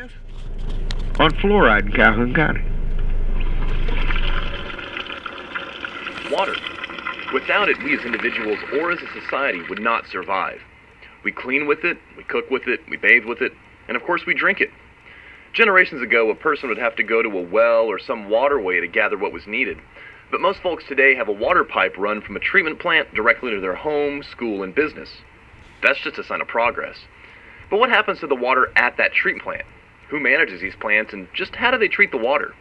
comment on fluoride in Calhoun County. Water. Without it, we as individuals or as a society would not survive. We clean with it, we cook with it, we bathe with it, and of course we drink it. Generations ago, a person would have to go to a well or some waterway to gather what was needed. But most folks today have a water pipe run from a treatment plant directly to their home, school, and business. That's just a sign of progress. But what happens to the water at that treatment plant? Who manages these plants, and just how do they treat the water?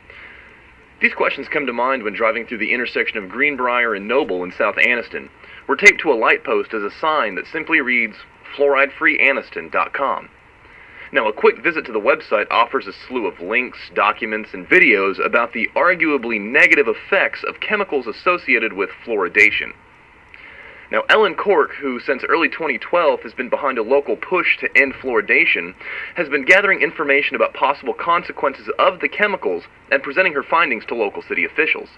These questions come to mind when driving through the intersection of Greenbrier and Noble in South Anniston. We're taped to a light post as a sign that simply reads, fluoridefreeanniston.com. Now, a quick visit to the website offers a slew of links, documents, and videos about the arguably negative effects of chemicals associated with fluoridation. Now, Ellen Cork, who since early 2012 has been behind a local push to end fluoridation, has been gathering information about possible consequences of the chemicals and presenting her findings to local city officials.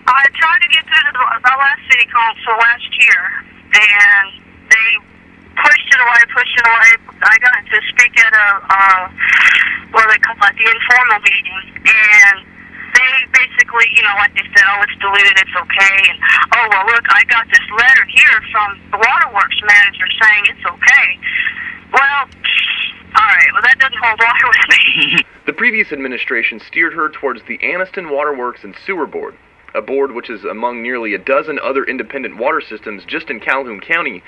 I tried to get through the last city council last year, and they pushed it away. I got to speak at what they call it, the informal meeting, and they basically, like they said, oh, it's diluted, it's okay, and, oh, well, look, I got this letter here from the waterworks manager saying it's okay. Well, all right, well, that doesn't hold water with me. The previous administration steered her towards the Anniston Waterworks and Sewer Board, a board which is among nearly a dozen other independent water systems just in Calhoun County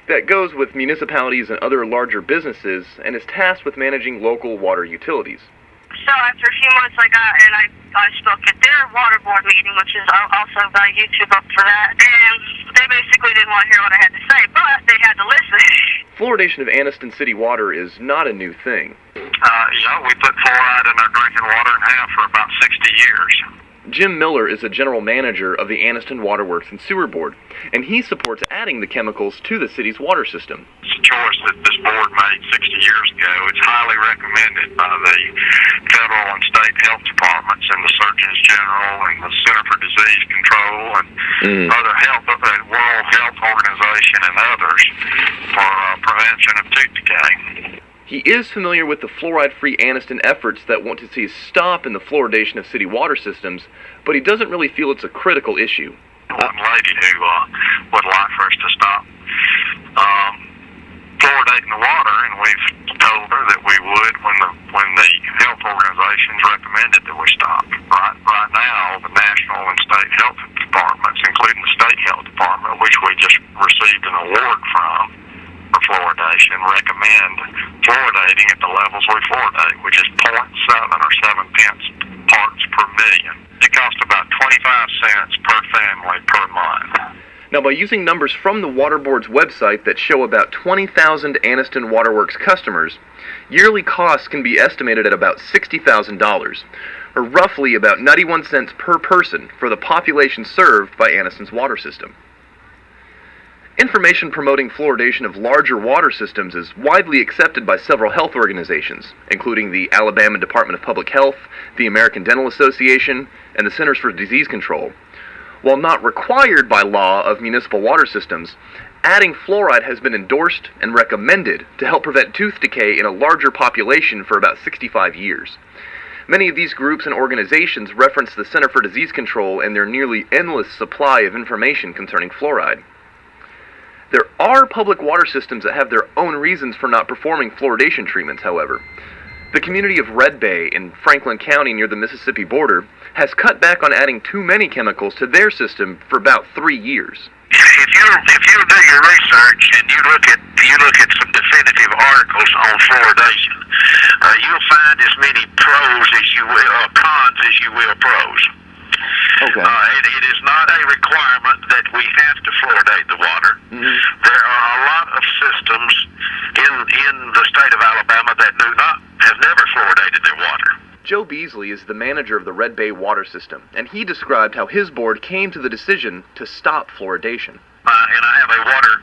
that goes with municipalities and other larger businesses and is tasked with managing local water utilities. So after a few months, I spoke at their water board meeting, which is also by YouTube up for that, and they basically didn't want to hear what I had to say, but they had to listen. Fluoridation of Anniston city water is not a new thing. We put fluoride in our drinking water and have for about 60 years. Jim Miller is a general manager of the Anniston Waterworks and Sewer Board, and he supports adding the chemicals to the city's water system. It's a choice that this board made 60 years ago. It's highly recommended by the federal and state health departments and the Surgeons General and the Center for Disease Control and other World Health Organization and others for prevention of tooth decay. He is familiar with the fluoride-free Anniston efforts that want to see a stop in the fluoridation of city water systems, but he doesn't really feel it's a critical issue. One lady who would like for us to stop fluoridating the water, and we've told her that we would when the health organizations recommended that we stop. Right now, the national and state health departments, including the state health department, which we just received an award from for fluoridation, recommend fluoridating at the levels we fluoridate, which is 0.7 or 7 parts per million. It costs about 25 cents per family per month. Now, by using numbers from the Water Board's website that show about 20,000 Anniston Waterworks customers, yearly costs can be estimated at about $60,000, or roughly about 91 cents per person for the population served by Anniston's water system. Information promoting fluoridation of larger water systems is widely accepted by several health organizations, including the Alabama Department of Public Health, the American Dental Association, and the Centers for Disease Control. While not required by law of municipal water systems, adding fluoride has been endorsed and recommended to help prevent tooth decay in a larger population for about 65 years. Many of these groups and organizations reference the Center for Disease Control and their nearly endless supply of information concerning fluoride. There are public water systems that have their own reasons for not performing fluoridation treatments, however. The community of Red Bay in Franklin County near the Mississippi border has cut back on adding too many chemicals to their system for about 3 years. If you do your research and you look at some definitive articles on fluoridation, you'll find as many pros as you will, cons as you will pros. Okay. It is not a requirement that we have to fluoridate the water. There are a lot of systems in the state of Alabama that have never fluoridated their water. Joe Beasley is the manager of the Red Bay water system, and he described how his board came to the decision to stop fluoridation. And I have a water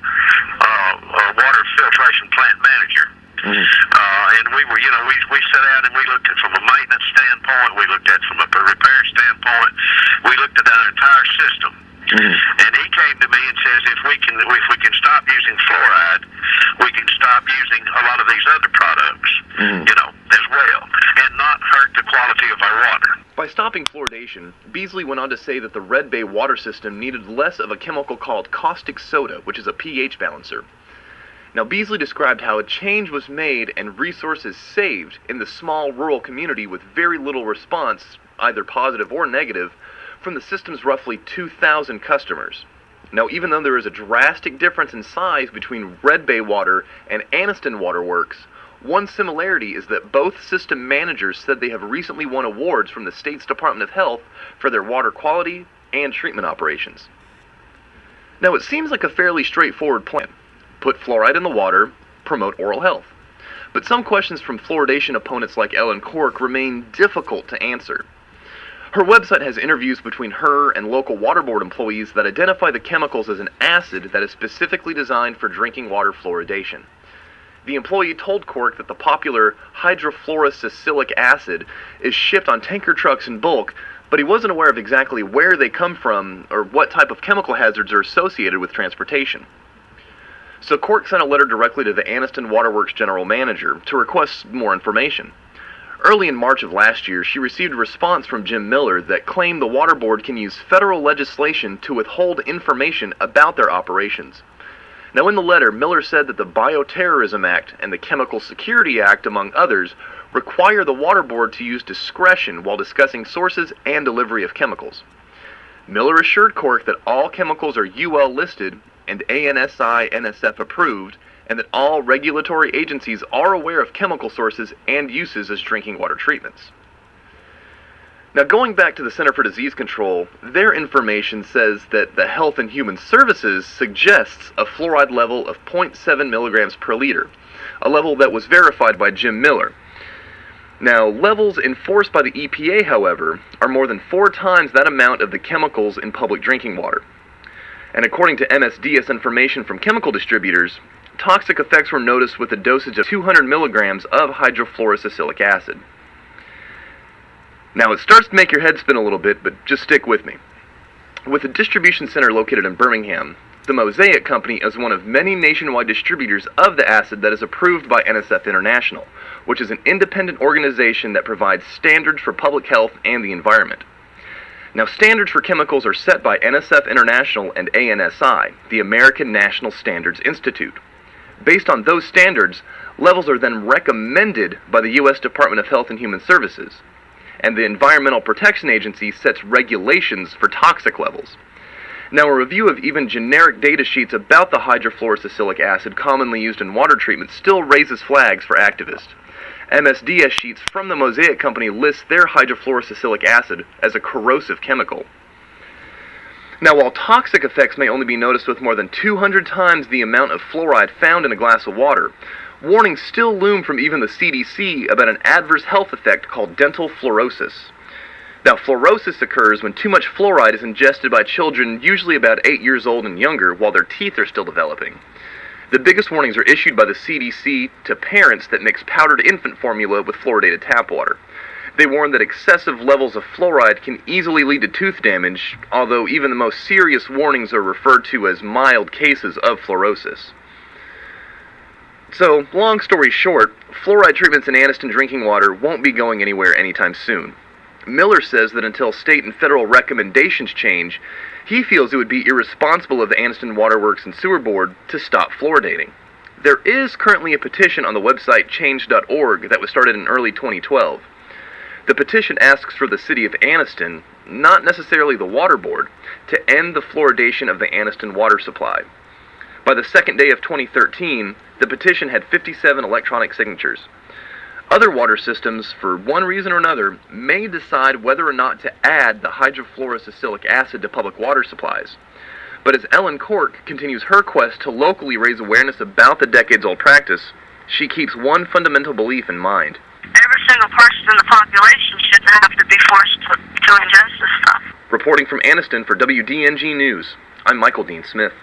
filtration plant manager. And we sat down and we looked at from a maintenance standpoint, we looked at from a repair standpoint, we looked at our entire system. And he came to me and says, if we can stop using fluoride, we can stop using a lot of these other products, as well. stopping fluoridation, Beasley went on to say that the Red Bay water system needed less of a chemical called caustic soda, which is a pH balancer. Now, Beasley described how a change was made and resources saved in the small rural community with very little response, either positive or negative, from the system's roughly 2,000 customers. Now, even though there is a drastic difference in size between Red Bay Water and Anniston Waterworks, one similarity is that both system managers said they have recently won awards from the state's Department of Health for their water quality and treatment operations. Now, it seems like a fairly straightforward plan. Put fluoride in the water, promote oral health. But some questions from fluoridation opponents like Ellen Cork remain difficult to answer. Her website has interviews between her and local water board employees that identify the chemicals as an acid that is specifically designed for drinking water fluoridation. The employee told Cork that the popular hydrofluorosacilic acid is shipped on tanker trucks in bulk, but he wasn't aware of exactly where they come from or what type of chemical hazards are associated with transportation. So Cork sent a letter directly to the Anniston Waterworks general manager to request more information. Early in March of last year, she received a response from Jim Miller that claimed the water board can use federal legislation to withhold information about their operations. Now, in the letter, Miller said that the Bioterrorism Act and the Chemical Security Act, among others, require the water board to use discretion while discussing sources and delivery of chemicals. Miller assured Cork that all chemicals are UL listed and ANSI NSF approved, and that all regulatory agencies are aware of chemical sources and uses as drinking water treatments. Now, going back to the Center for Disease Control, their information says that the Health and Human Services suggests a fluoride level of 0.7 milligrams per liter, a level that was verified by Jim Miller. Now, levels enforced by the EPA, however, are more than 4 times that amount of the chemicals in public drinking water. And according to MSDS information from chemical distributors, toxic effects were noticed with a dosage of 200 milligrams of hydrofluorosacilic acid. Now, it starts to make your head spin a little bit, but just stick with me. With a distribution center located in Birmingham, the Mosaic Company is one of many nationwide distributors of the acid that is approved by NSF International, which is an independent organization that provides standards for public health and the environment. Now, standards for chemicals are set by NSF International and ANSI, the American National Standards Institute. Based on those standards, levels are then recommended by the U.S. Department of Health and Human Services, and the Environmental Protection Agency sets regulations for toxic levels. Now, a review of even generic data sheets about the hydrofluorosacilic acid commonly used in water treatment still raises flags for activists. MSDS sheets from the Mosaic Company list their hydrofluorosacilic acid as a corrosive chemical. Now, while toxic effects may only be noticed with more than 200 times the amount of fluoride found in a glass of water, warnings still loom from even the CDC about an adverse health effect called dental fluorosis. Now, fluorosis occurs when too much fluoride is ingested by children, usually about 8 years old and younger, while their teeth are still developing. The biggest warnings are issued by the CDC to parents that mix powdered infant formula with fluoridated tap water. They warn that excessive levels of fluoride can easily lead to tooth damage, although even the most serious warnings are referred to as mild cases of fluorosis. So, long story short, fluoride treatments in Anniston drinking water won't be going anywhere anytime soon. Miller says that until state and federal recommendations change, he feels it would be irresponsible of the Anniston Waterworks and Sewer Board to stop fluoridating. There is currently a petition on the website change.org that was started in early 2012. The petition asks for the city of Anniston, not necessarily the water board, to end the fluoridation of the Anniston water supply. By the second day of 2013, the petition had 57 electronic signatures. Other water systems, for one reason or another, may decide whether or not to add the hydrofluorosacilic acid to public water supplies. But as Ellen Cork continues her quest to locally raise awareness about the decades-old practice, she keeps one fundamental belief in mind. Every single person in the population shouldn't have to be forced to ingest this stuff. Reporting from Anniston for WDNG News, I'm Michael Dean Smith.